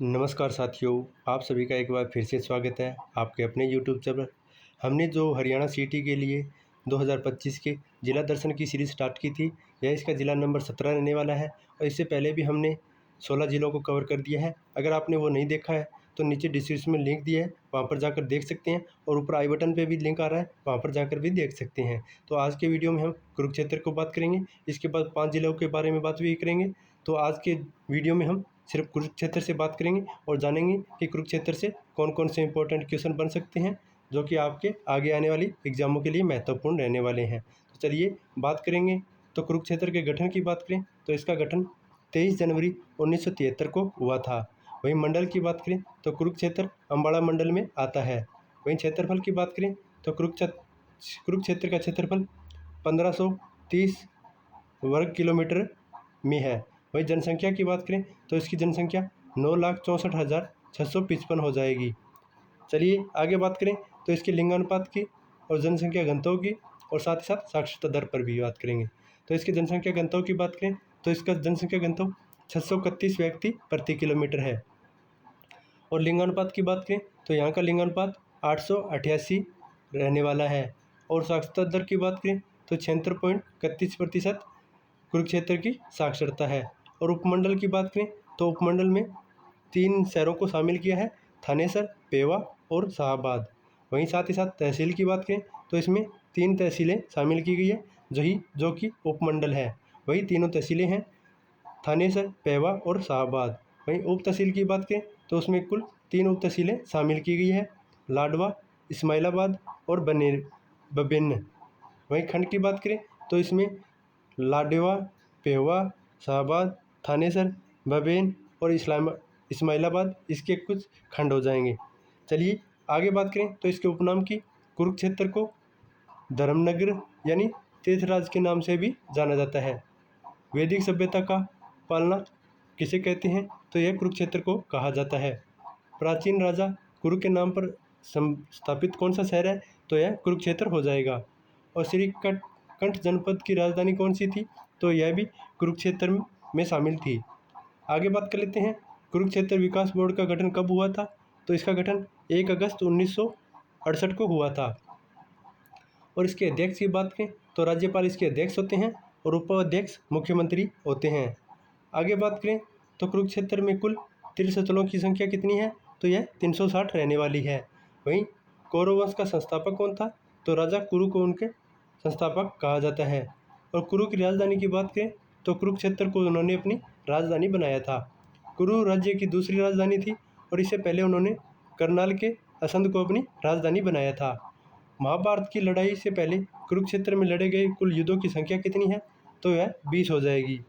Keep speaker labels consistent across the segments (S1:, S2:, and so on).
S1: नमस्कार साथियों, आप सभी का एक बार फिर से स्वागत है आपके अपने यूट्यूब चैनल। हमने जो हरियाणा सिटी के लिए 2025 के जिला दर्शन की सीरीज़ स्टार्ट की थी, यह इसका जिला नंबर 17 रहने वाला है और इससे पहले भी हमने 16 जिलों को कवर कर दिया है। अगर आपने वो नहीं देखा है तो नीचे डिस्क्रिप्शन में लिंक दिया है, वहाँ पर जाकर देख सकते हैं और ऊपर आई बटन पर भी लिंक आ रहा है, वहाँ पर जाकर भी देख सकते हैं। तो आज के वीडियो में हम कुरुक्षेत्र को बात करेंगे, इसके बाद 5 जिलों के बारे में बात भी करेंगे। तो आज के वीडियो में हम सिर्फ कुरुक्षेत्र से बात करेंगे और जानेंगे कि कुरुक्षेत्र से कौन कौन से इंपॉर्टेंट क्वेश्चन बन सकते हैं जो कि आपके आगे आने वाली एग्जामों के लिए महत्वपूर्ण रहने वाले हैं। तो चलिए बात करेंगे। तो कुरुक्षेत्र के गठन की बात करें तो इसका गठन 23 जनवरी 1973 को हुआ था। वहीं मंडल की बात करें तो कुरुक्षेत्र अम्बाड़ा मंडल में आता है। वहीं क्षेत्रफल की बात करें तो कुरुक्षेत्र का क्षेत्रफल 1530 वर्ग किलोमीटर में है। वहीं जनसंख्या की बात करें तो इसकी जनसंख्या 9,64,655 हो जाएगी। चलिए आगे बात करें तो इसके लिंगानुपात की और जनसंख्या घनत्व की और साथ ही साथ साक्षरता दर पर भी बात करेंगे। तो इसकी जनसंख्या घनत्व की बात करें तो इसका जनसंख्या घनत्व 631 व्यक्ति प्रति किलोमीटर है। और लिंगानुपात की बात करें तो यहाँ का लिंगानुपात 888 रहने वाला है। और साक्षरता दर की बात करें तो 76.31% कुरुक्षेत्र की साक्षरता है। और उपमंडल की बात करें तो उपमंडल में 3 शहरों को शामिल किया है, थानेसर, पेवा और शाहबाद। वहीं साथ ही साथ तहसील की बात करें तो इसमें 3 तहसीलें शामिल की गई है जो कि उपमंडल है। वही तीनों तहसीलें हैं थानेसर, पेवा और शाहबाद। वहीं उप तहसील की बात करें तो उसमें कुल 3 उप तहसीलें शामिल की गई है, लाडवा, इस्माइलाबाद और बबेन। वहीं खंड की बात करें तो इसमें लाडवा, पेवा, शाहबाद, थानेसर, बबेन और इस्माइलाबाद इसके कुछ खंड हो जाएंगे। चलिए आगे बात करें तो इसके उपनाम की। कुरुक्षेत्र को धर्मनगर यानी तीर्थराज के नाम से भी जाना जाता है। वैदिक सभ्यता का पालना किसे कहते हैं तो यह कुरुक्षेत्र को कहा जाता है। प्राचीन राजा कुरु के नाम पर स्थापित कौन सा शहर है तो यह कुरुक्षेत्र हो जाएगा। और श्री कंठ जनपद की राजधानी कौन सी थी तो यह भी कुरुक्षेत्र में शामिल थी। आगे बात कर लेते हैं कुरुक्षेत्र विकास बोर्ड का गठन कब हुआ था तो इसका गठन 1 अगस्त 1968 को हुआ था। और इसके अध्यक्ष की बात करें तो राज्यपाल इसके अध्यक्ष होते हैं और उपाध्यक्ष मुख्यमंत्री होते हैं। आगे बात करें तो कुरुक्षेत्र में कुल तीर्थस्थलों की संख्या कितनी है तो यह 360 रहने वाली है। वहीं कौरव वंश का संस्थापक कौन था तो राजा कुरु को उनके संस्थापक कहा जाता है। और कुरु की राजधानी की बात करें तो कुरुक्षेत्र को उन्होंने अपनी राजधानी बनाया था। कुरु राज्य की दूसरी राजधानी थी और इससे पहले उन्होंने करनाल के असंध को अपनी राजधानी बनाया था। महाभारत की लड़ाई से पहले कुरुक्षेत्र में लड़े गए कुल युद्धों की संख्या कितनी है तो यह 20 हो जाएगी।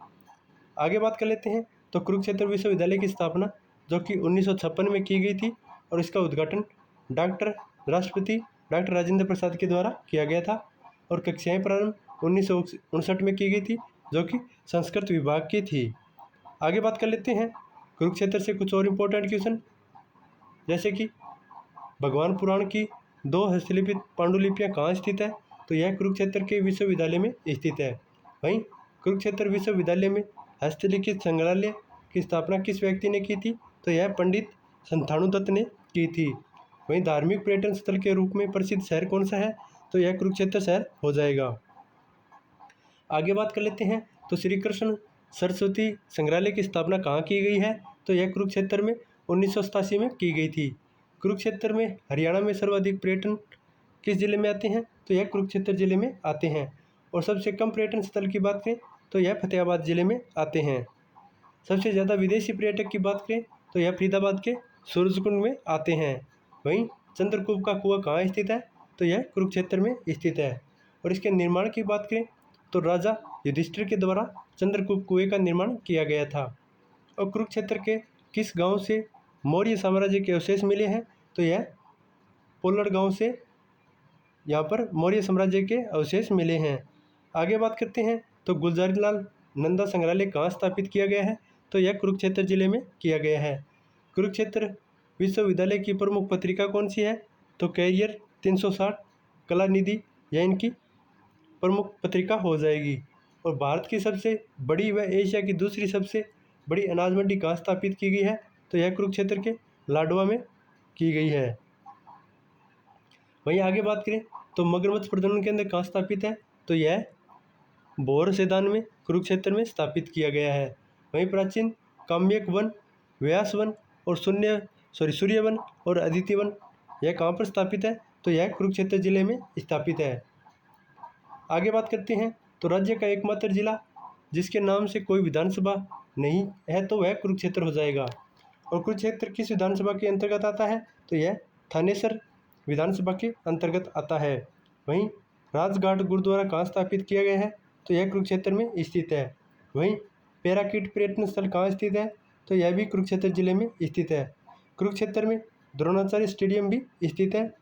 S1: आगे बात कर लेते हैं तो कुरुक्षेत्र विश्वविद्यालय की स्थापना जो कि 1956 में की गई थी और इसका उद्घाटन राष्ट्रपति डॉक्टर राजेंद्र प्रसाद के द्वारा किया गया था। और कक्षाएं प्रारंभ 1959 में की गई थी जो कि संस्कृत विभाग की थी। आगे बात कर लेते हैं कुरुक्षेत्र से कुछ और इम्पोर्टेंट क्वेश्चन, जैसे कि भगवान पुराण की 2 हस्तलिखित पांडुलिपियाँ कहाँ स्थित है तो यह कुरुक्षेत्र के विश्वविद्यालय में स्थित है। वहीं कुरुक्षेत्र विश्वविद्यालय में हस्तलिखित संग्रहालय की स्थापना किस व्यक्ति ने की थी तो यह पंडित संतानु दत्त ने की थी। वहीं धार्मिक पर्यटन स्थल के रूप में प्रसिद्ध शहर कौन सा है तो यह कुरुक्षेत्र शहर हो जाएगा। आगे बात कर लेते हैं तो श्री कृष्ण सरस्वती संग्रहालय की स्थापना कहाँ की गई है तो यह कुरुक्षेत्र में 1987 में की गई थी। कुरुक्षेत्र में हरियाणा में सर्वाधिक पर्यटन किस जिले में आते हैं तो यह कुरुक्षेत्र जिले में आते हैं। और सबसे कम पर्यटन स्थल की बात करें तो यह फतेहाबाद जिले में आते हैं। सबसे ज़्यादा विदेशी पर्यटक की बात करें तो यह फरीदाबाद के सूरजकुंड में आते हैं। वहीं चंद्रकूप का कुआं कहाँ स्थित है तो यह कुरुक्षेत्र में स्थित है। और इसके निर्माण की बात करें तो राजा युधिष्ठिर के द्वारा चंद्रकूप कुएं का निर्माण किया गया था। और कुरुक्षेत्र के किस गांव से मौर्य साम्राज्य के अवशेष मिले हैं तो यह पोलड़ गांव से यहाँ पर मौर्य साम्राज्य के अवशेष मिले हैं। आगे बात करते हैं तो गुलजारीलाल नंदा संग्रहालय कहाँ स्थापित किया गया है तो यह कुरुक्षेत्र जिले में किया गया है। कुरुक्षेत्र विश्वविद्यालय की प्रमुख पत्रिका कौन सी है तो कैरियर 360 कला निधि यह इनकी प्रमुख पत्रिका हो जाएगी। और भारत की सबसे बड़ी व एशिया की दूसरी सबसे बड़ी अनाज मंडी कहाँ स्थापित की गई है तो यह कुरुक्षेत्र के लाडवा में की गई है। वहीं आगे बात करें तो मगरमच्छ प्रजनन केंद्र कहाँ स्थापित है, तो यह भौर सेदान में कुरुक्षेत्र में स्थापित किया गया है। वहीं प्राचीन काम्यक वन, व्यास वन और सूर्य वन और अदिति वन यह कहाँ पर स्थापित है, तो यह कुरुक्षेत्र जिले में स्थापित है। आगे बात करते हैं तो राज्य का एकमात्र जिला जिसके नाम से कोई विधानसभा नहीं है तो वह कुरुक्षेत्र हो जाएगा। और कुरुक्षेत्र किस विधानसभा के अंतर्गत आता है, तो यह थानेसर विधानसभा के अंतर्गत आता है। वहीं राजघाट गुरुद्वारा कहाँ स्थापित किया गया है, तो यह कुरुक्षेत्र में स्थित है। वहीं पैराकीट पर्यटन स्थल कहाँ स्थित है, तो यह भी कुरुक्षेत्र जिले में स्थित है। कुरुक्षेत्र में द्रोणाचार्य स्टेडियम भी स्थित है।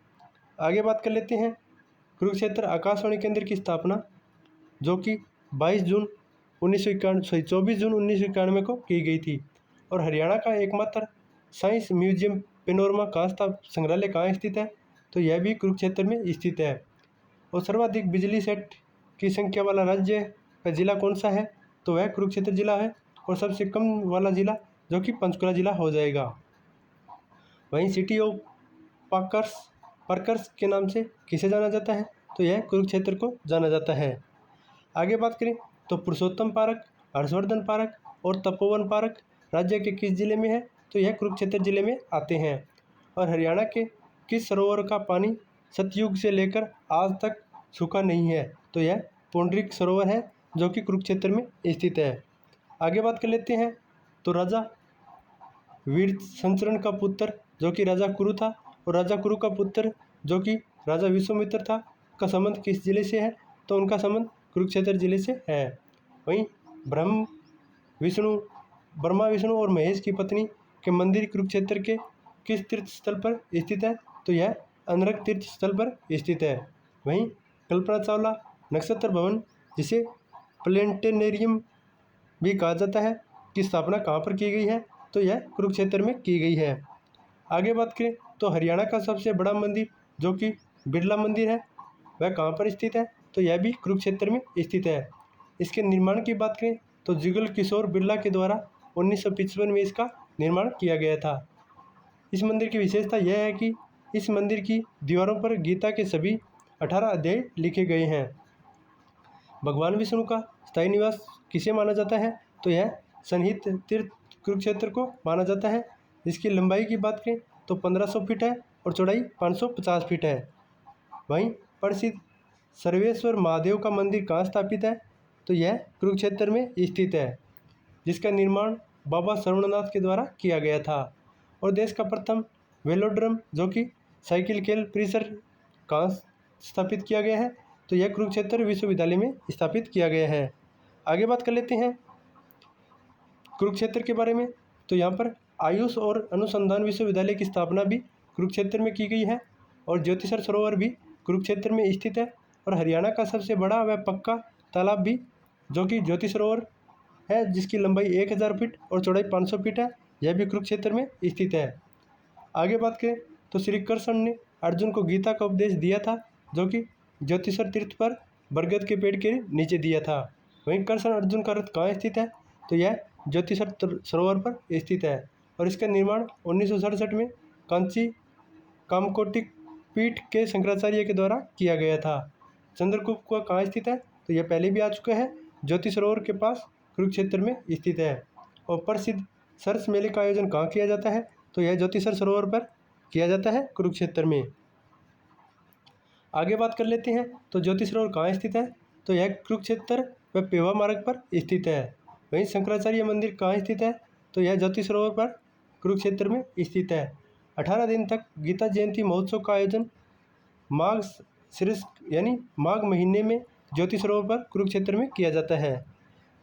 S1: आगे बात कर लेते हैं कुरुक्षेत्र आकाशवाणी केंद्र की स्थापना जो कि 24 जून 1991 को की गई थी। और हरियाणा का एकमात्र साइंस म्यूजियम पेनोरमा संग्रहालय कहाँ स्थित है, तो यह भी कुरुक्षेत्र में स्थित है। और सर्वाधिक बिजली सेट की संख्या वाला राज्य का जिला कौन सा है, तो वह कुरुक्षेत्र जिला है। और सबसे कम वाला जिला जो कि पंचकुला जिला हो जाएगा। वहीं सिटी ऑफ पर्कर्स के नाम से किसे जाना जाता है, तो यह कुरुक्षेत्र को जाना जाता है। आगे बात करें तो पुरुषोत्तम पार्क, हर्षवर्धन पार्क और तपोवन पार्क राज्य के किस जिले में है, तो यह कुरुक्षेत्र जिले में आते हैं। और हरियाणा के किस सरोवर का पानी सतयुग से लेकर आज तक सूखा नहीं है, तो यह पुंडरीक सरोवर है जो कि कुरुक्षेत्र में स्थित है। आगे बात कर लेते हैं तो राजा वीर संचरण का पुत्र जो कि राजा कुरु था और राजा कुरु का पुत्र जो कि राजा विश्वामित्र था का संबंध किस जिले से है, तो उनका संबंध कुरुक्षेत्र जिले से है। वहीं ब्रह्मा विष्णु और महेश की पत्नी के मंदिर कुरुक्षेत्र के किस तीर्थ स्थल पर स्थित है, तो यह अनरक तीर्थ स्थल पर स्थित है। वहीं कल्पना चावला नक्षत्र भवन जिसे प्लेनेटेरियम भी कहा जाता है की स्थापना कहाँ पर की गई है, तो यह कुरुक्षेत्र में की गई है। आगे बात करें तो हरियाणा का सबसे बड़ा मंदिर जो कि बिरला मंदिर है वह कहाँ पर स्थित है, तो यह भी कुरुक्षेत्र में स्थित है। इसके निर्माण की बात करें तो जुगल किशोर बिरला के द्वारा 1955 में इसका निर्माण किया गया था। इस मंदिर की विशेषता यह है कि इस मंदिर की दीवारों पर गीता के सभी 18 अध्याय लिखे गए हैं। भगवान विष्णु का स्थायी निवास किसे माना जाता है, तो यह सन्निहित तीर्थ कुरुक्षेत्र को माना जाता है। इसकी लंबाई की बात करें तो 1500 फीट है और चौड़ाई 550 फीट है। वहीं प्रसिद्ध सर्वेश्वर महादेव का मंदिर कहाँ स्थापित है, तो यह कुरुक्षेत्र में स्थित है जिसका निर्माण बाबा सर्वणनाथ के द्वारा किया गया था। और देश का प्रथम वेलोड्रम जो कि साइकिल खेल परिसर कहाँ स्थापित किया गया है, तो यह कुरुक्षेत्र विश्वविद्यालय में स्थापित किया गया है। आगे बात कर लेते हैं कुरुक्षेत्र के बारे में, तो यहाँ पर आयुष और अनुसंधान विश्वविद्यालय की स्थापना भी कुरुक्षेत्र में की गई है। और ज्योतिसर सरोवर भी कुरुक्षेत्र में स्थित है। और हरियाणा का सबसे बड़ा व पक्का तालाब भी जो कि ज्योति सरोवर है जिसकी लंबाई 1000 फीट और चौड़ाई 500 फीट है, यह भी कुरुक्षेत्र में स्थित है। आगे बात करें तो श्री कृष्ण ने अर्जुन को गीता का उपदेश दिया था जो कि ज्योतिसर तीर्थ पर बरगद के पेड़ के नीचे दिया था। वहीं कृष्ण अर्जुन का रथ कहाँ स्थित है, तो यह ज्योतिसर सरोवर पर स्थित है। और इसका निर्माण 1967 में कांची कामकोटिक पीठ के शंकराचार्य के द्वारा किया गया था। चंद्रगुप्त का कहाँ स्थित है, तो यह पहले भी आ चुका है, ज्योति सरोवर के पास कुरुक्षेत्र में स्थित है। और प्रसिद्ध सरस मेले का आयोजन कहाँ किया जाता है, तो यह ज्योतिसर सरोवर पर किया जाता है कुरुक्षेत्र में। आगे बात कर लेते हैं तो ज्योति सरोवर कहाँ स्थित है, तो यह कुरुक्षेत्र व पेवा मार्ग पर स्थित है। वहीं शंकराचार्य मंदिर कहाँ स्थित है, तो यह ज्योति सरोवर पर कुरुक्षेत्र में स्थित है। 18 दिन तक गीता जयंती महोत्सव का आयोजन माघ माघ महीने में ज्योति सरोवर पर कुरुक्षेत्र में किया जाता है।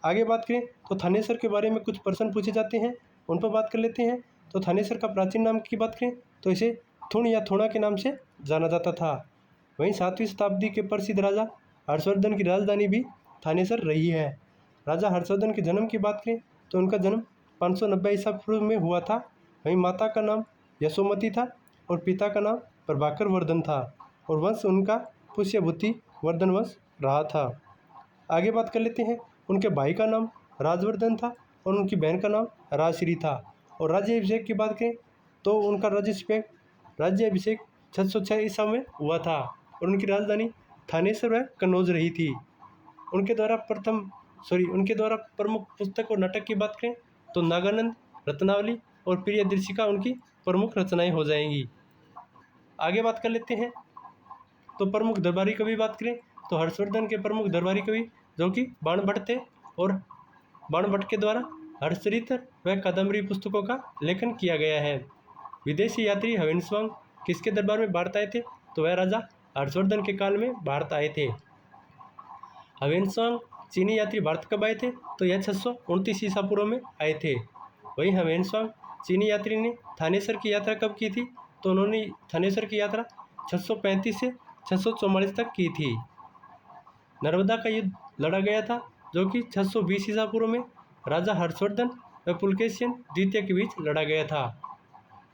S1: आगे बात करें तो थानेसर के बारे में कुछ प्रश्न पूछे जाते हैं, उन पर बात कर लेते हैं। तो थानेसर का प्राचीन नाम की बात करें तो इसे थुण या थोड़ा के नाम से जाना जाता था। वहीं 7वीं शताब्दी के प्रसिद्ध राजा हर्षवर्धन की राजधानी भी थानेसर रही है। राजा हर्षवर्धन के जन्म की बात करें तो उनका जन्म 590 ईसा पूर्व में हुआ था। वहीं माता का नाम यशोमती था और पिता का नाम प्रभाकर वर्धन था और वंश उनका पुष्यभूति वर्धन वंश रहा था। आगे बात कर लेते हैं, उनके भाई का नाम राजवर्धन था और उनकी बहन का नाम राजश्री था। और राज्याभिषेक की बात करें तो उनका राज्याभिषेक 606 ईसा में हुआ था और उनकी राजधानी थानेसर व कन्नौज रही थी। उनके द्वारा प्रमुख पुस्तक और नाटक की बात करें तो नागानंद, रत्नावली और प्रियदर्शिका उनकी प्रमुख रचनाएं हो जाएंगी। आगे बात कर लेते हैं तो प्रमुख दरबारी कवि बात करें तो हर्षवर्धन के प्रमुख दरबारी कवि जो कि बाणभट्ट थे और बाणभट्ट के द्वारा हर्षचरित्र व कादम्बरी पुस्तकों का लेखन किया गया है। विदेशी यात्री ह्वेन-त्सांग किसके दरबार में भारत आए थे तो वह राजा हर्षवर्धन के काल में भारत आए थे। ह्वेन-त्सांग चीनी यात्री भारत कब आए थे तो यह 629 ईसा पूर्व में आए थे। वहीं ह्वेन-त्सांग चीनी यात्री ने थानेसर की यात्रा कब की थी तो उन्होंने थानेसर की यात्रा 635 से 644 तक की थी। नर्मदा का युद्ध लड़ा गया था जो कि 620 ईसा पूर्व में राजा हर्षवर्धन व पुलकेशिन द्वितीय के बीच लड़ा गया था।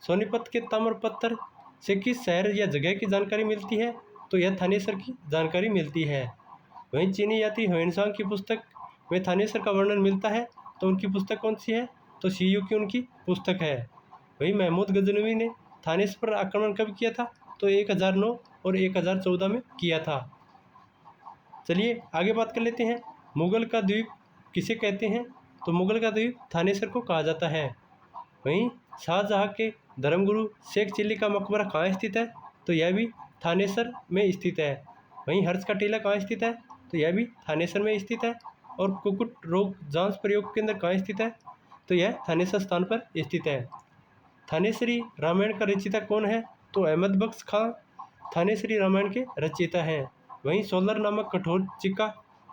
S1: सोनीपत के ताम्रपत्र से किस शहर या जगह की जानकारी मिलती है तो यह थानेसर की जानकारी मिलती है। वहीं चीनी यात्री ह्वेन-त्सांग की पुस्तक में थानेसर का वर्णन मिलता है तो उनकी पुस्तक कौन सी है तो सीयू की उनकी पुस्तक है। वहीं महमूद गजनवी ने थानेसर पर आक्रमण कब किया था तो 1009 और 1014 में किया था। चलिए आगे बात कर लेते हैं मुगल का द्वीप किसे कहते हैं तो मुगल का द्वीप थानेसर को कहा जाता है। वहीं शाहजहाँ के धर्मगुरु शेख चिल्ली का मकबरा कहाँ स्थित है तो यह भी थानेसर में स्थित है। वहीं हर्ष का टीला कहाँ स्थित है तो यह भी थानेसर में स्थित है। और कुक्कुट रोग जांच प्रयोग केंद्र कहाँ स्थित है तो यह थानेसर स्थान पर स्थित है। थानेसरी रामायण का रचयिता कौन है तो अहमद बख्श खां थानेसरी रामायण के रचयिता हैं। वहीं सोलर नामक कठोर सिक्का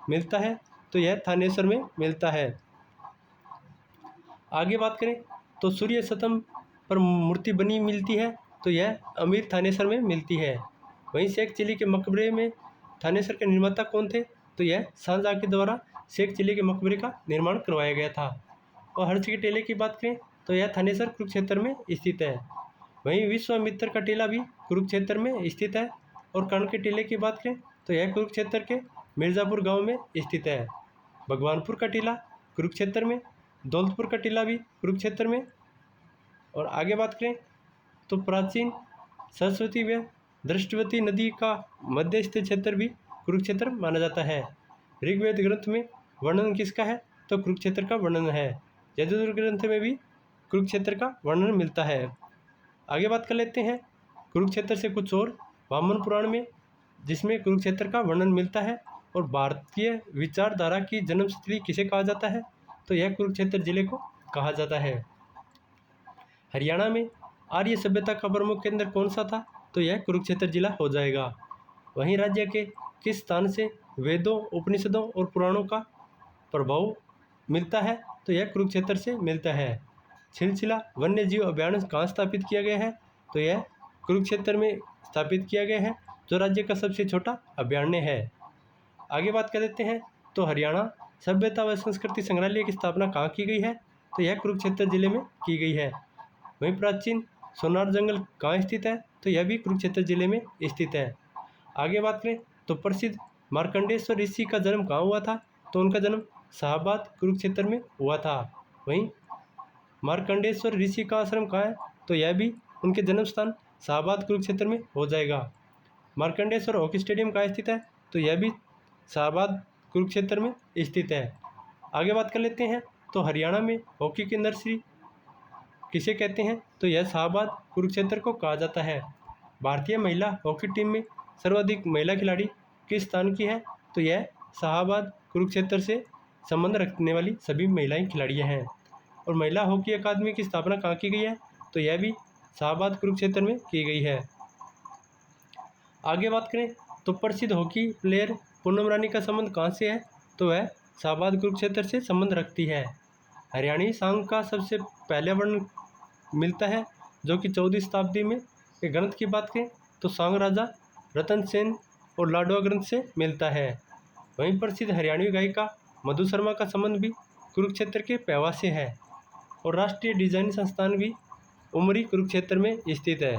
S1: मिलता है तो यह थानेसर में मिलता है। आगे बात करें तो सूर्य स्तंभ पर मूर्ति बनी मिलती है तो यह अमीर थानेसर में मिलती है। वहीं शेख चिल्ली के मकबरे में थानेसर के निर्माता कौन थे तो यह शाहजहाँ के द्वारा शेख चिल्ली के मकबरे का निर्माण करवाया गया था। और हर्ष के टीले की बात करें तो यह थानेसर कुरुक्षेत्र में स्थित है। वहीं विश्वामित्र का टीला भी कुरुक्षेत्र में स्थित है। और कर्ण के टीले की बात करें तो यह कुरुक्षेत्र के मिर्ज़ापुर गांव में स्थित है। भगवानपुर का टीला कुरुक्षेत्र में, दौलतपुर का टीला भी कुरुक्षेत्र में। और आगे बात करें तो प्राचीन सरस्वती व दृष्टवती नदी का मध्यस्थ क्षेत्र भी कुरुक्षेत्र माना जाता है। ऋग्वेद ग्रंथ में वर्णन किसका है तो कुरुक्षेत्र का वर्णन है। यजुर्वेद ग्रंथ में भी कुरुक्षेत्र का वर्णन मिलता है। आगे बात कर लेते हैं कुरुक्षेत्र से कुछ और वामन पुराण में जिसमें कुरुक्षेत्र का वर्णन मिलता है। और भारतीय विचारधारा की जन्मस्थली किसे कहा जाता है तो यह कुरुक्षेत्र जिले को कहा जाता है। हरियाणा में आर्य सभ्यता का प्रमुख केंद्र कौन सा था तो यह कुरुक्षेत्र जिला हो जाएगा। वहीं राज्य के किस स्थान से वेदों, उपनिषदों और पुराणों का प्रभाव मिलता है तो यह कुरुक्षेत्र से मिलता है। छिलछिला वन्य जीव अभयारण्य कहाँ स्थापित किया गया है तो यह कुरुक्षेत्र में स्थापित किया गया है जो राज्य का सबसे छोटा अभयारण्य है। आगे बात कर लेते हैं तो हरियाणा सभ्यता व संस्कृति संग्रहालय की स्थापना कहाँ की गई है तो यह कुरुक्षेत्र जिले में की गई है। वहीं प्राचीन सोनार जंगल कहाँ स्थित है तो यह भी कुरुक्षेत्र जिले में स्थित है। आगे बात करें तो प्रसिद्ध मार्कंडेश्वर ऋषि का जन्म कहाँ हुआ था तो उनका जन्म शाहबाद कुरुक्षेत्र में हुआ था। वहीं मार्कंडेश्वर ऋषि का आश्रम कहाँ है तो यह भी उनके जन्म स्थान शाहबाद कुरुक्षेत्र में हो जाएगा। मार्कंडेश्वर हॉकी स्टेडियम कहाँ स्थित है तो यह भी शाहबाद कुरुक्षेत्र में स्थित है। आगे बात कर लेते हैं तो हरियाणा में हॉकी की नर्सरी किसे कहते हैं तो यह शाहबाद कुरुक्षेत्र को कहा जाता है। भारतीय महिला हॉकी टीम में सर्वाधिक महिला खिलाड़ी किस स्थान की है तो यह शाहबाद कुरुक्षेत्र से संबंध रखने वाली सभी महिलाएं खिलाड़ियां हैं। और महिला हॉकी अकादमी की स्थापना कहाँ की गई है तो यह भी शाहबाद कुरुक्षेत्र में की गई है। आगे बात करें तो प्रसिद्ध हॉकी प्लेयर पूनम रानी का संबंध कहाँ से है तो वह शाहबाद कुरुक्षेत्र से संबंध रखती है। हरियाणवी सांग का सबसे पहले वर्णन मिलता है जो कि 14वीं शताब्दी में एक ग्रंथ की बात करें तो सांग राजा रतन सेन और लाडवा ग्रंथ से मिलता है। वहीं प्रसिद्ध हरियाणवी गायिका मधु शर्मा का संबंध भी कुरुक्षेत्र के पैवा से है। और राष्ट्रीय डिजाइन संस्थान भी उमरी कुरुक्षेत्र में स्थित है।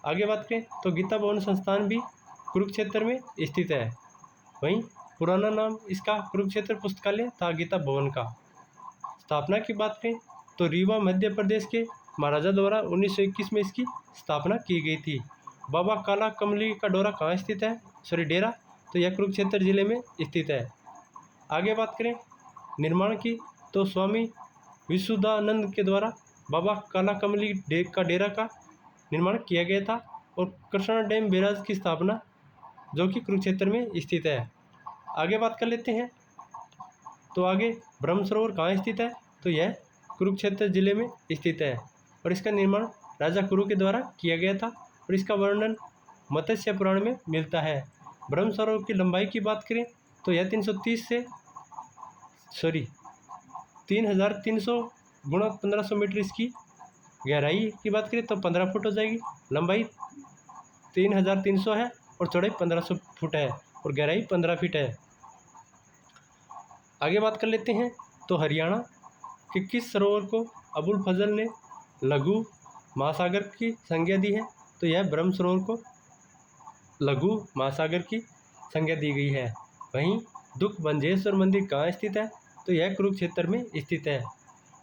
S1: आगे बात करें तो गीता भवन संस्थान भी कुरुक्षेत्र में स्थित है। वहीं पुराना नाम इसका कुरुक्षेत्र पुस्तकालय था गीता भवन का। स्थापना की बात करें तो रीवा मध्य प्रदेश के महाराजा द्वारा 1921 में इसकी स्थापना की गई थी। बाबा काला कमली का डोरा कहाँ स्थित है, डेरा, तो यह कुरुक्षेत्र जिले में स्थित है। आगे बात करें निर्माण की, तो स्वामी विशुद्धानंद के द्वारा बाबा काला कमली का डेरा का निर्माण किया गया था और कृष्णा डैम बैराज की स्थापना जो कि कुरुक्षेत्र में स्थित है। आगे बात कर लेते हैं, तो आगे ब्रह्म सरोवर कहाँ स्थित है, तो यह कुरुक्षेत्र जिले में स्थित है और इसका निर्माण राजा कुरु के द्वारा किया गया था और इसका वर्णन मत्स्य पुराण में मिलता है। ब्रह्म सरोवर की लंबाई की बात करें तो यह 3,300 गुणा 1500 मीटर, इसकी गहराई की बात करें तो 15 फुट हो जाएगी। लंबाई 3,300 है और चौड़ाई 1500 फुट है और गहराई 15 फीट है। आगे बात कर लेते हैं, तो हरियाणा के किस सरोवर को अबुल फजल ने लघु महासागर की संज्ञा दी है, तो यह ब्रह्म सरोवर को लघु महासागर की संज्ञा दी गई है। वहीं दुख बंजेश्वर मंदिर कहाँ स्थित है, तो यह कुरुक्षेत्र में स्थित है।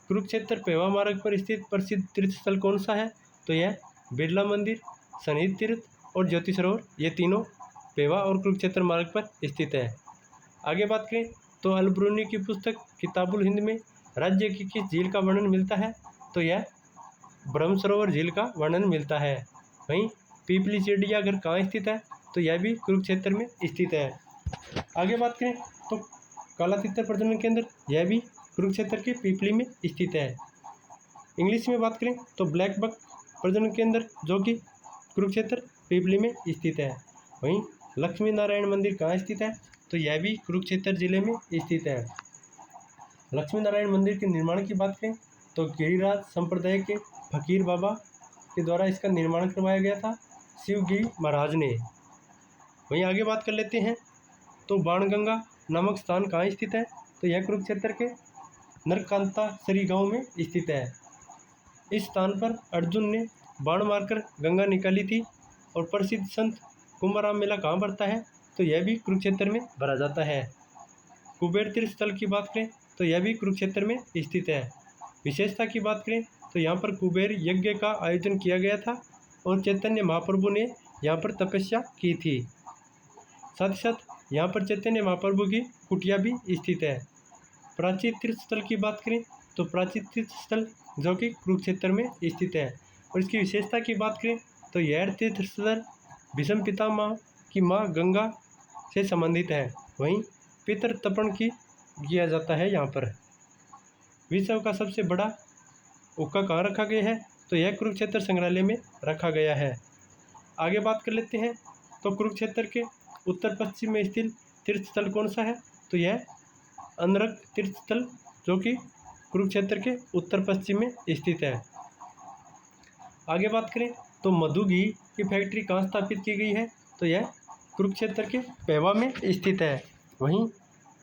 S1: कुरुक्षेत्र पेवा मार्ग पर स्थित प्रसिद्ध तीर्थ स्थल कौन सा है, तो यह बिरला मंदिर, शनित तीर्थ और ज्योति सरोवर, ये तीनों पेवा और कुरुक्षेत्र मार्ग पर स्थित है। आगे बात करें तो अलबरूनी की पुस्तक किताबुल हिंद में राज्य की किस झील का वर्णन मिलता है, तो यह ब्रह्म सरोवर झील का वर्णन मिलता है। वहीं पीपली चिड़ियाघर कहाँ स्थित है, तो यह भी कुरुक्षेत्र में स्थित है। आगे बात करें तो काला तितर प्रजनन केंद्र, यह भी कुरुक्षेत्र के पीपली में स्थित है। इंग्लिश में बात करें तो ब्लैक बक प्रजनन केंद्र जो कि कुरुक्षेत्र पीपली में स्थित है। वहीं लक्ष्मी नारायण मंदिर कहाँ स्थित है, तो यह भी कुरुक्षेत्र जिले में स्थित है। लक्ष्मी नारायण मंदिर के निर्माण की बात करें तो गिरिराज संप्रदाय के फकीर बाबा के द्वारा इसका निर्माण करवाया गया था शिवगिरी महाराज ने। वहीं आगे बात कर लेते हैं, तो बाणगंगा नामक स्थान कहाँ स्थित है, तो यह कुरुक्षेत्र के नरकांतासरी गांव में स्थित है। इस स्थान पर अर्जुन ने बाण मारकर गंगा निकाली थी और प्रसिद्ध संत कुंभराम मेला कहाँ भरता है, तो यह भी कुरुक्षेत्र में भरा जाता है। कुबेर तीर्थ स्थल की बात करें तो यह भी कुरुक्षेत्र में स्थित है। विशेषता की बात करें तो यहाँ पर कुबेर यज्ञ का आयोजन किया गया था और चैतन्य महाप्रभु ने यहाँ पर तपस्या की थी। साथ ही साथ यहाँ पर चैतन्य महाप्रभु की कुटिया भी स्थित है। प्राचीन तीर्थ स्थल की बात करें तो प्राचीन तीर्थ स्थल जो कि कुरुक्षेत्र में स्थित है और इसकी विशेषता की बात करें तो यह तीर्थ स्थल भीष्म पितामह की माँ गंगा से संबंधित है। वहीं पितृ तर्पण किया जाता है यहाँ पर। विश्व का सबसे बड़ा हुक्का कहाँ रखा गया है, तो यह कुरुक्षेत्र संग्रहालय में रखा गया है। आगे बात कर लेते हैं, तो कुरुक्षेत्र के उत्तर पश्चिम में स्थित तीर्थ स्थल कौन सा है, तो यह अनरक तीर्थ स्थल जो कि कुरुक्षेत्र के उत्तर पश्चिम में स्थित है। आगे बात करें तो मधु घी की फैक्ट्री कहाँ स्थापित की गई है, तो यह कुरुक्षेत्र के पेवा में स्थित है। वहीं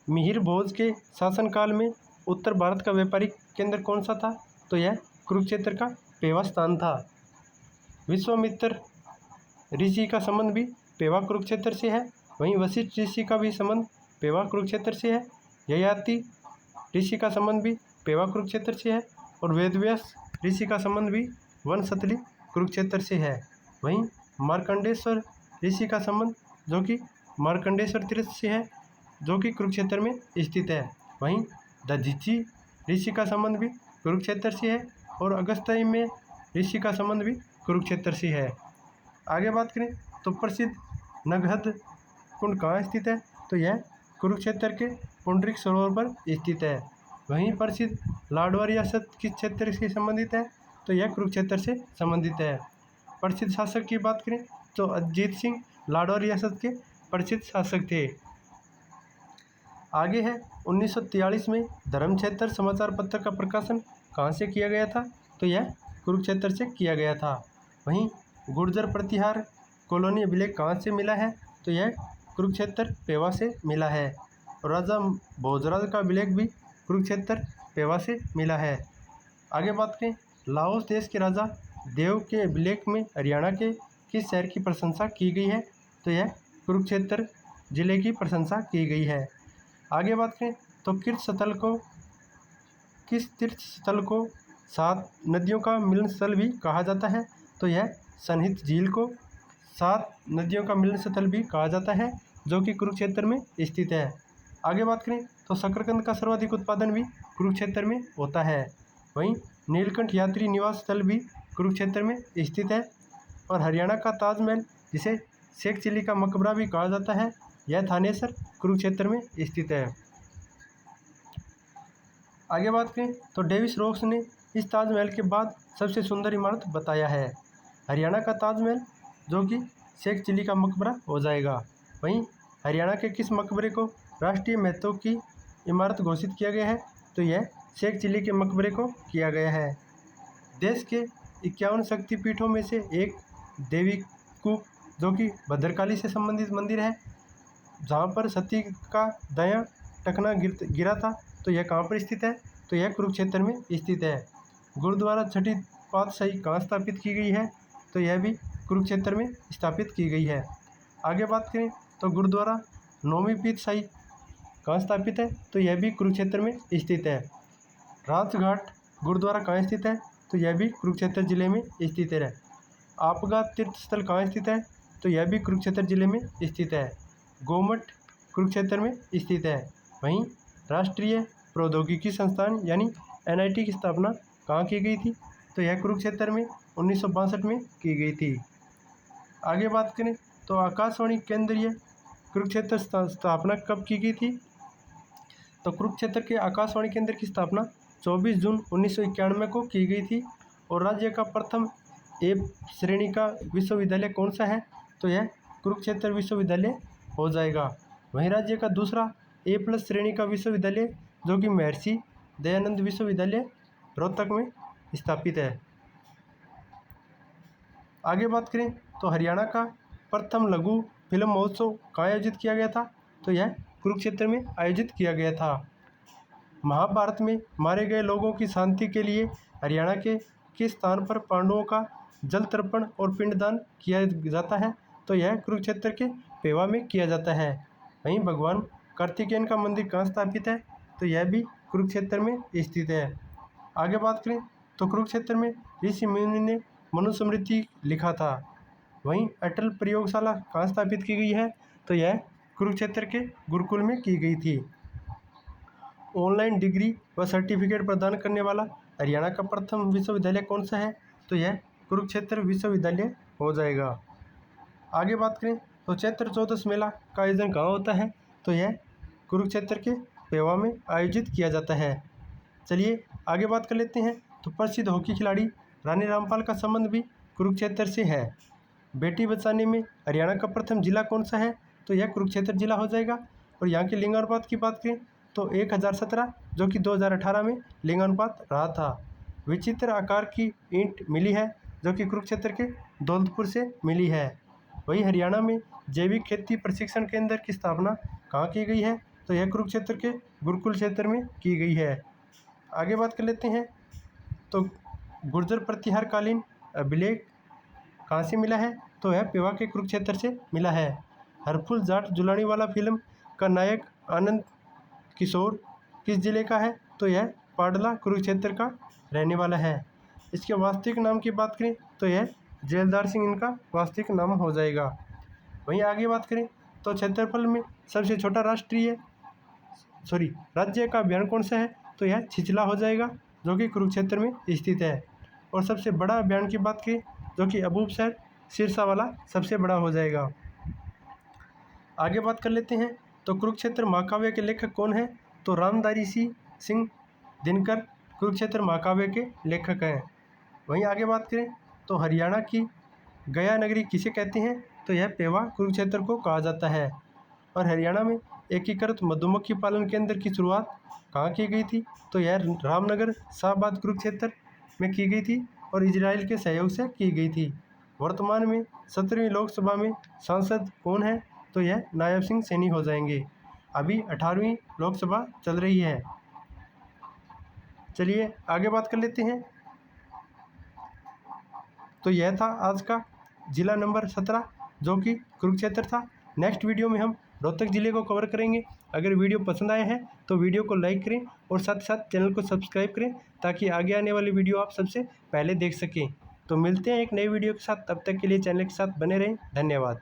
S1: मिहिर भोज के शासनकाल में उत्तर भारत का व्यापारिक केंद्र कौन सा था, तो यह कुरुक्षेत्र का पेवा स्थान था। विश्वामित्र ऋषि का संबंध भी पेवा कुरुक्षेत्र से है। वहीं वशिष्ठ ऋषि का भी संबंध पेवा कुरुक्षेत्र से है। ययाति ऋषि का संबंध भी पेवा कुरुक्षेत्र से है और वेदव्यास ऋषि का संबंध भी वनस्थली कुरुक्षेत्र से है। वहीं मार्कंडेश्वर ऋषि का संबंध जो कि मार्कंडेश्वर तीर्थ से है जो कि कुरुक्षेत्र में स्थित है। वहीं दधीची ऋषि का संबंध भी कुरुक्षेत्र से है और अगस्त्य में ऋषि का संबंध भी कुरुक्षेत्र से है। आगे बात करें तो प्रसिद्ध नगहद कुंड कहाँ स्थित है, तो यह कुरुक्षेत्र के पुंडरिक सरोवर पर स्थित है। वहीं प्रसिद्ध लाडवा रियासत किस क्षेत्र से संबंधित है, तो यह कुरुक्षेत्र से संबंधित है। प्रसिद्ध शासक की बात करें तो अजीत सिंह लाडवा रियासत के प्रसिद्ध शासक थे। आगे है 1943 में धर्मक्षेत्र समाचार पत्र का प्रकाशन कहाँ से किया गया था, तो यह कुरुक्षेत्र से किया गया था। वहीं गुर्जर प्रतिहार कॉलोनी अभिलेख कहाँ से मिला है, तो यह कुरुक्षेत्र पेवा से मिला है। राजा भोजराज का अभिलेख भी कुरुक्षेत्र पेवा से मिला है। आगे बात करें लाओस देश के राजा देव के अभिलेख में हरियाणा के किस शहर की प्रशंसा की गई है, तो यह कुरुक्षेत्र जिले की प्रशंसा की गई है। आगे बात करें तो किस तीर्थ स्थल को 7 नदियों का मिलन स्थल भी कहा जाता है, तो यह सनहित झील को 7 नदियों का मिलन स्थल भी कहा जाता है, जो कि कुरुक्षेत्र में स्थित है। आगे बात करें तो शकरकंद का सर्वाधिक उत्पादन भी कुरुक्षेत्र में होता है। वहीं नीलकंठ यात्री निवास स्थल भी कुरुक्षेत्र में स्थित है। और हरियाणा का ताजमहल, जिसे शेख चिली का मकबरा भी कहा जाता है, यह थानेसर कुरुक्षेत्र में स्थित है। आगे बात करें तो डेविस रोक्स ने इस ताजमहल के बाद सबसे सुंदर इमारत बताया है हरियाणा का ताजमहल, जो कि शेख चिली का मकबरा हो जाएगा। वहीं हरियाणा के किस मकबरे को राष्ट्रीय महत्व की इमारत घोषित किया गया है, तो यह शेख चिली के मकबरे को किया गया है। देश के 51 शक्तिपीठों में से एक देवी कूप, जो कि भद्रकाली से संबंधित मंदिर है, जहाँ पर सती का दया टकना गिरा था, तो यह कहाँ पर स्थित है, तो यह कुरुक्षेत्र में स्थित है। गुरुद्वारा छठी पातशाही कहाँ स्थापित की गई है, तो यह भी कुरुक्षेत्र में स्थापित की गई है। आगे बात करें तो गुरुद्वारा नौवीं पीतशाही कहाँ स्थापित है, तो यह भी कुरुक्षेत्र में स्थित है। राजघाट गुरुद्वारा कहाँ स्थित है, तो यह भी कुरुक्षेत्र जिले में स्थित है। आपगा तीर्थ स्थल कहाँ स्थित है, तो यह भी कुरुक्षेत्र जिले में स्थित है। गोमठ कुरुक्षेत्र में स्थित है। वहीं राष्ट्रीय प्रौद्योगिकी संस्थान यानी NIT की स्थापना कहाँ की गई थी, तो यह कुरुक्षेत्र में 1962 में की गई थी। आगे बात करें तो आकाशवाणी केंद्रीय कुरुक्षेत्र स्थापना कब की गई थी, तो कुरुक्षेत्र के आकाशवाणी केंद्र की स्थापना 24 जून 1991 को की गई थी। और राज्य का प्रथम A श्रेणी का विश्वविद्यालय कौन सा है, तो यह कुरुक्षेत्र विश्वविद्यालय हो जाएगा। वहीं राज्य का दूसरा A+ श्रेणी का विश्वविद्यालय, जो कि महर्षि दयानंद विश्वविद्यालय रोहतक में स्थापित है। आगे बात करें तो हरियाणा का प्रथम लघु फिल्म महोत्सव कहाँ आयोजित किया गया था, तो यह कुरुक्षेत्र में आयोजित किया गया था। महाभारत में मारे गए लोगों की शांति के लिए हरियाणा के किस स्थान पर पांडवों का जल तर्पण और पिंडदान किया जाता है, तो यह कुरुक्षेत्र के पेवा में किया जाता है। वहीं भगवान कार्तिकेयन का मंदिर कहाँ स्थापित है, तो यह भी कुरुक्षेत्र में स्थित है। आगे बात करें तो कुरुक्षेत्र में ऋषि मुनि ने मनुस्मृति लिखा था। वहीं अटल प्रयोगशाला कहाँ स्थापित की गई है, तो यह कुरुक्षेत्र के गुरुकुल में की गई थी। ऑनलाइन डिग्री व सर्टिफिकेट प्रदान करने वाला हरियाणा का प्रथम विश्वविद्यालय कौन सा है, तो यह कुरुक्षेत्र विश्वविद्यालय हो जाएगा। आगे बात करें तो चैत्र चौदस मेला का आयोजन कहाँ होता है, तो यह कुरुक्षेत्र के पेवा में आयोजित किया जाता है। चलिए आगे बात कर लेते हैं तो प्रसिद्ध हॉकी खिलाड़ी रानी रामपाल का संबंध भी कुरुक्षेत्र से है। बेटी बचाने में हरियाणा का प्रथम जिला कौन सा है, तो यह कुरुक्षेत्र जिला हो जाएगा। और यहाँ के लिंगानुपात की बात करें तो 1017, जो कि 2018 में लिंगानुपात रहा था। विचित्र आकार की ईंट मिली है, जो कि कुरुक्षेत्र के दौलतपुर से मिली है। वहीं हरियाणा में जैविक खेती प्रशिक्षण केंद्र की स्थापना कहाँ की गई है, तो यह कुरुक्षेत्र के गुरुकुल क्षेत्र में की गई है। आगे बात कर लेते हैं तो गुर्जर प्रतिहारकालीन अभिलेख कहाँ से मिला है, तो यह पेवा के कुरुक्षेत्र से मिला है। हरफुल जाट जुलानी वाला फिल्म का नायक आनंद किशोर किस जिले का है, तो यह पाडला कुरुक्षेत्र का रहने वाला है। इसके वास्तविक नाम की बात करें तो यह जेलदार सिंह इनका वास्तविक नाम हो जाएगा। वहीं आगे बात करें तो क्षेत्रफल में सबसे छोटा राज्य का अभियान कौन सा है, तो यह छिछला हो जाएगा, जो कि कुरुक्षेत्र में स्थित है। और सबसे बड़ा अभियान की बात करें, जो कि अबूबसर सिरसा वाला सबसे बड़ा हो जाएगा। आगे बात कर लेते हैं तो कुरुक्षेत्र महाकाव्य के लेखक कौन है, तो रामधारी सिंह दिनकर कुरुक्षेत्र महाकाव्य के लेखक हैं। वहीं आगे बात करें तो हरियाणा की गया नगरी किसे कहते हैं, तो यह पेवा कुरुक्षेत्र को कहा जाता है। और हरियाणा में एकीकृत मधुमक्खी पालन केंद्र की शुरुआत कहाँ की गई थी, तो यह रामनगर शाहबाद कुरुक्षेत्र में की गई थी और इजराइल के सहयोग से की गई थी। वर्तमान में 17वीं लोकसभा में सांसद कौन है, तो यह नायब सिंह सैनी हो जाएंगे। अभी 18वीं लोकसभा चल रही है। चलिए आगे बात कर लेते हैं। तो यह था आज का जिला नंबर 17, जो कि कुरुक्षेत्र था। नेक्स्ट वीडियो में हम रोहतक ज़िले को कवर करेंगे। अगर वीडियो पसंद आए हैं तो वीडियो को लाइक करें और साथ ही साथ चैनल को सब्सक्राइब करें ताकि आगे आने वाली वीडियो आप सबसे पहले देख सकें। तो मिलते हैं एक नई वीडियो के साथ, तब तक के लिए चैनल के साथ बने रहें। धन्यवाद।